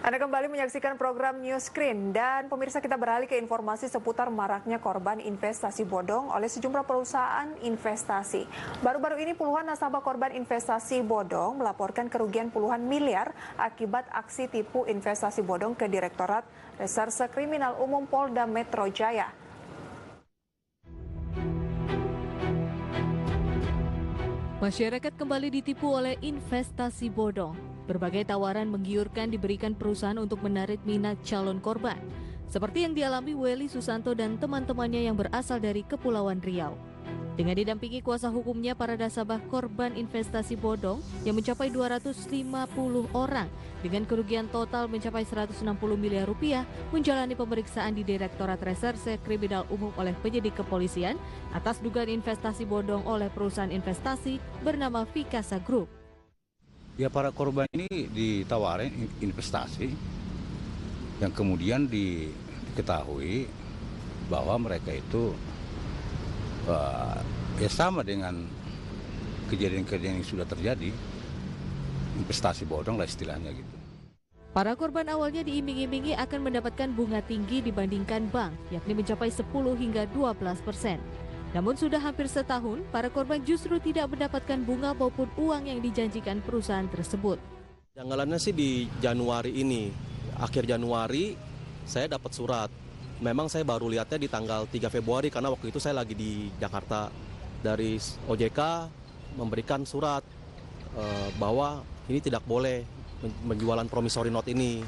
Anda kembali menyaksikan program News Screen dan pemirsa, kita beralih ke informasi seputar maraknya korban investasi bodong oleh sejumlah perusahaan investasi. Baru-baru ini puluhan nasabah korban investasi bodong melaporkan kerugian puluhan miliar akibat aksi tipu investasi bodong ke Direktorat Reserse Kriminal Umum Polda Metro Jaya. Masyarakat kembali ditipu oleh investasi bodong. Berbagai tawaran menggiurkan diberikan perusahaan untuk menarik minat calon korban, seperti yang dialami Welly Susanto dan teman-temannya yang berasal dari Kepulauan Riau. Dengan didampingi kuasa hukumnya, para nasabah korban investasi bodong yang mencapai 250 orang dengan kerugian total mencapai 160 miliar rupiah menjalani pemeriksaan di Direktorat Reserse Kriminal Umum oleh penyidik kepolisian atas dugaan investasi bodong oleh perusahaan investasi bernama Vikasa Group. Ya, para korban ini ditawarin investasi yang kemudian diketahui bahwa mereka itu ya sama dengan kejadian-kejadian yang sudah terjadi, investasi bodong lah istilahnya gitu. Para korban awalnya diiming-imingi akan mendapatkan bunga tinggi dibandingkan bank, yakni mencapai 10 hingga 12%. Namun sudah hampir setahun, para korban justru tidak mendapatkan bunga maupun uang yang dijanjikan perusahaan tersebut. Janggalannya sih di Januari ini, akhir Januari saya dapat surat. Memang saya baru lihatnya di tanggal 3 Februari karena waktu itu saya lagi di Jakarta. Dari OJK memberikan surat bahwa ini tidak boleh menjualan promissory note ini.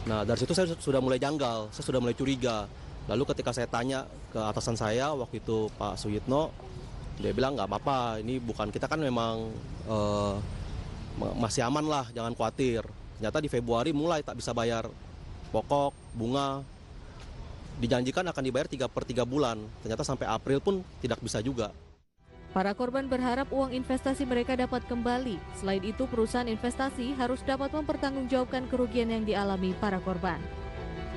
Nah, dari situ saya sudah mulai janggal, saya sudah mulai curiga. Lalu ketika saya tanya ke atasan saya waktu itu Pak Suyitno, dia bilang nggak apa-apa, ini bukan, kita kan memang masih aman lah, jangan khawatir. Ternyata di Februari mulai tak bisa bayar pokok, bunga, dijanjikan akan dibayar 3/3 bulan, ternyata sampai April pun tidak bisa juga. Para korban berharap uang investasi mereka dapat kembali. Selain itu, perusahaan investasi harus dapat mempertanggungjawabkan kerugian yang dialami para korban.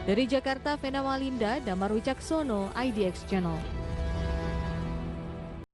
Dari Jakarta, Vena Malinda, Damar Wicaksono, IDX Channel.